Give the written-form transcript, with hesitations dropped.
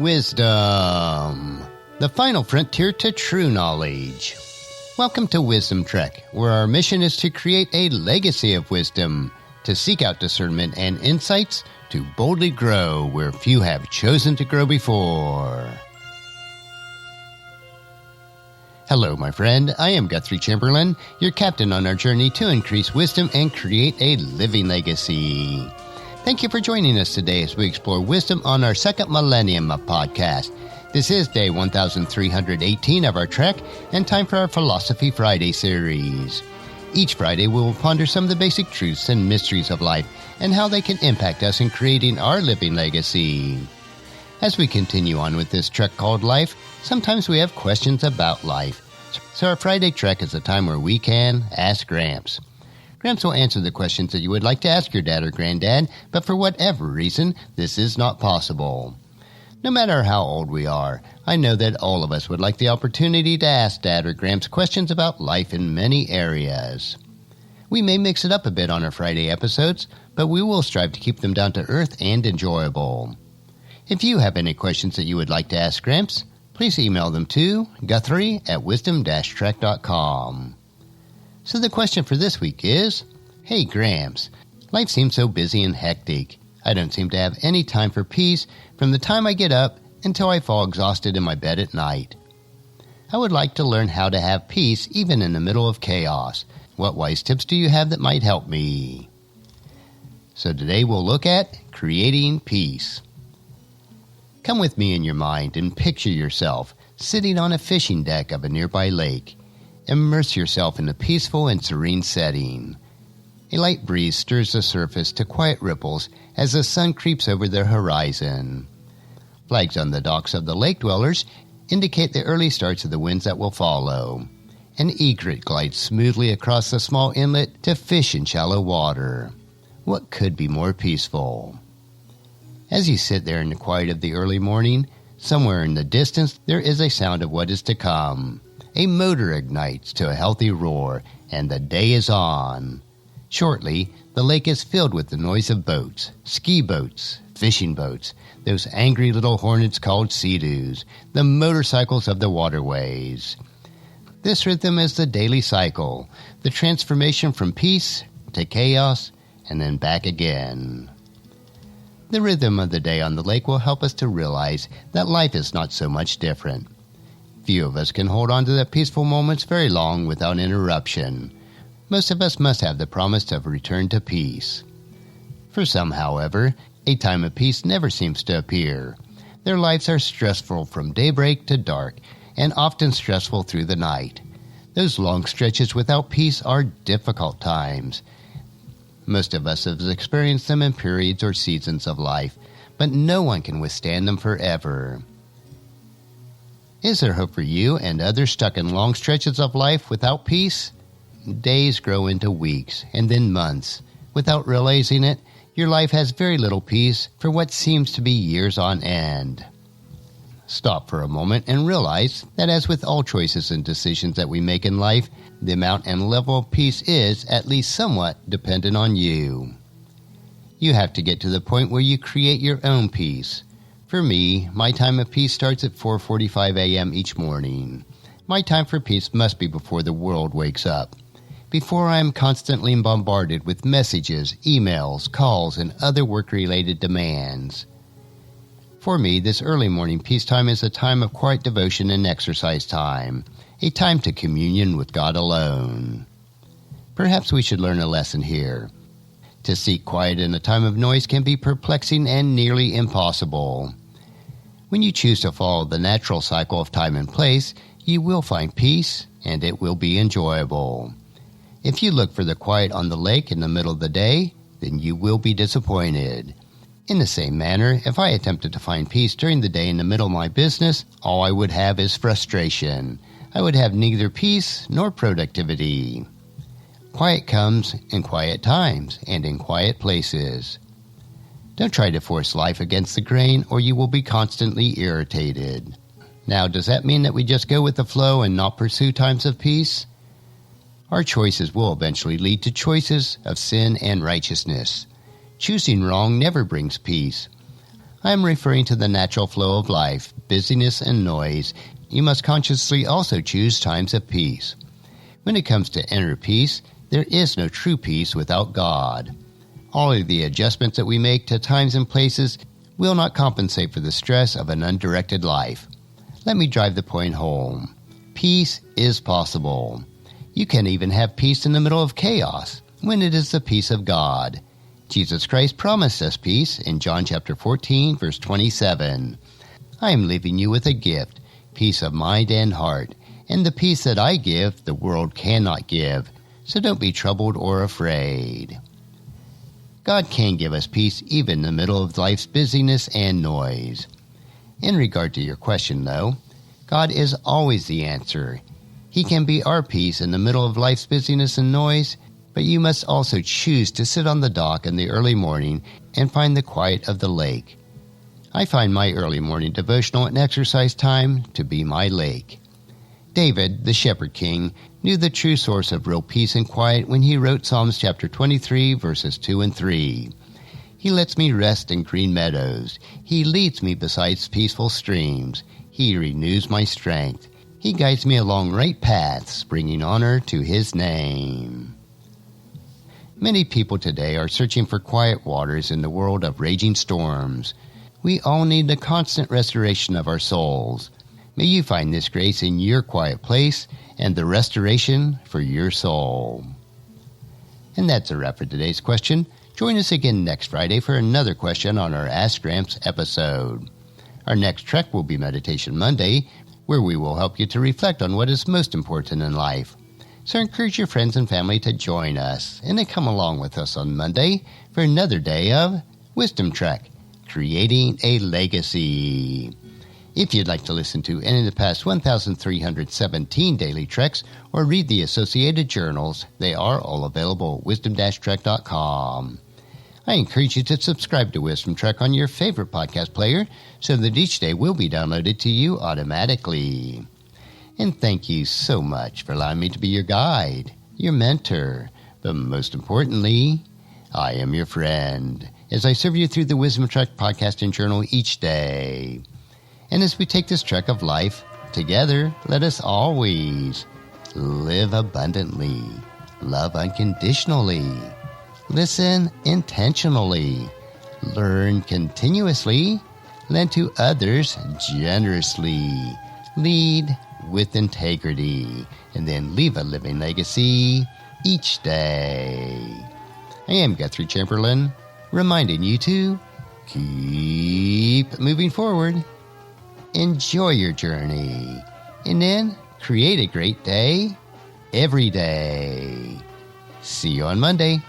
Wisdom, the final frontier to true knowledge. Welcome to Wisdom Trek, where our mission is to create a legacy of wisdom, to seek out discernment and insights, to boldly grow where few have chosen to grow before. Hello, my friend. I am Guthrie Chamberlain, your captain on our journey to increase wisdom and create a living legacy. Thank you for joining us today as we explore wisdom on our second millennium podcast. This is day 1318 of our trek and time for our Philosophy Friday series. Each Friday we will ponder some of the basic truths and mysteries of life and how they can impact us in creating our living legacy. As we continue on with this trek called life, sometimes we have questions about life. So our Friday trek is a time where we can ask Gramps. Gramps will answer the questions that you would like to ask your dad or granddad, but for whatever reason, this is not possible. No matter how old we are, I know that all of us would like the opportunity to ask Dad or Gramps questions about life in many areas. We may mix it up a bit on our Friday episodes, but we will strive to keep them down to earth and enjoyable. If you have any questions that you would like to ask Gramps, please email them to guthrie@wisdom-trek.com. So the question for this week is, Hey Gramps, life seems so busy and hectic. I don't seem to have any time for peace from the time I get up until I fall exhausted in my bed at night. I would like to learn how to have peace even in the middle of chaos. What wise tips do you have that might help me? So today we'll look at creating peace. Come with me in your mind and picture yourself sitting on a fishing deck of a nearby lake. Immerse yourself in a peaceful and serene setting. A light breeze stirs the surface to quiet ripples as the sun creeps over the horizon. Flags on the docks of the lake dwellers indicate the early starts of the winds that will follow. An egret glides smoothly across the small inlet to fish in shallow water. What could be more peaceful? As you sit there in the quiet of the early morning, somewhere in the distance there is a sound of what is to come. A motor ignites to a healthy roar, and the day is on. Shortly, the lake is filled with the noise of boats, ski boats, fishing boats, those angry little hornets called sea-doos, the motorcycles of the waterways. This rhythm is the daily cycle, the transformation from peace to chaos, and then back again. The rhythm of the day on the lake will help us to realize that life is not so much different. Few of us can hold on to the peaceful moments very long without interruption. Most of us must have the promise of return to peace. For some, however, a time of peace never seems to appear. Their lives are stressful from daybreak to dark, and often stressful through the night. Those long stretches without peace are difficult times. Most of us have experienced them in periods or seasons of life, but no one can withstand them forever. Is there hope for you and others stuck in long stretches of life without peace? Days grow into weeks and then months. Without realizing it, your life has very little peace for what seems to be years on end. Stop for a moment and realize that as with all choices and decisions that we make in life, the amount and level of peace is at least somewhat dependent on you. You have to get to the point where you create your own peace. For me, my time of peace starts at 4:45 a.m. each morning. My time for peace must be before the world wakes up, before I am constantly bombarded with messages, emails, calls, and other work-related demands. For me, this early morning peace time is a time of quiet devotion and exercise time, a time to communion with God alone. Perhaps we should learn a lesson here. To seek quiet in a time of noise can be perplexing and nearly impossible. When you choose to follow the natural cycle of time and place, you will find peace, and it will be enjoyable. If you look for the quiet on the lake in the middle of the day, then you will be disappointed. In the same manner, if I attempted to find peace during the day in the middle of my business, all I would have is frustration. I would have neither peace nor productivity. Quiet comes in quiet times and in quiet places. Don't try to force life against the grain, or you will be constantly irritated. Now, does that mean that we just go with the flow and not pursue times of peace? Our choices will eventually lead to choices of sin and righteousness. Choosing wrong never brings peace. I am referring to the natural flow of life, busyness and noise. You must consciously also choose times of peace. When it comes to inner peace, there is no true peace without God. All of the adjustments that we make to times and places will not compensate for the stress of an undirected life. Let me drive the point home. Peace is possible. You can even have peace in the middle of chaos when it is the peace of God. Jesus Christ promised us peace in John chapter 14, verse 27. I am leaving you with a gift, peace of mind and heart, and the peace that I give the world cannot give, so don't be troubled or afraid. God can give us peace even in the middle of life's busyness and noise. In regard to your question, though, God is always the answer. He can be our peace in the middle of life's busyness and noise, but you must also choose to sit on the dock in the early morning and find the quiet of the lake. I find my early morning devotional and exercise time to be my lake. David, the shepherd king, knew the true source of real peace and quiet when he wrote Psalms chapter 23, verses 2 and 3. He lets me rest in green meadows. He leads me beside peaceful streams. He renews my strength. He guides me along right paths, bringing honor to his name. Many people today are searching for quiet waters in the world of raging storms. We all need the constant restoration of our souls. May you find this grace in your quiet place and the restoration for your soul. And that's a wrap for today's question. Join us again next Friday for another question on our Ask Gramps episode. Our next trek will be Meditation Monday, where we will help you to reflect on what is most important in life. So encourage your friends and family to join us and then come along with us on Monday for another day of Wisdom Trek, Creating a Legacy. If you'd like to listen to any of the past 1,317 daily treks or read the associated journals, they are all available at wisdom-trek.com. I encourage you to subscribe to Wisdom Trek on your favorite podcast player so that each day will be downloaded to you automatically. And thank you so much for allowing me to be your guide, your mentor, but most importantly, I am your friend as I serve you through the Wisdom Trek podcast and journal each day. And as we take this trek of life together, let us always live abundantly, love unconditionally, listen intentionally, learn continuously, lend to others generously, lead with integrity, and then leave a living legacy each day. I am Guthrie Chamberlain, reminding you to keep moving forward. Enjoy your journey, and then create a great day every day. See you on Monday.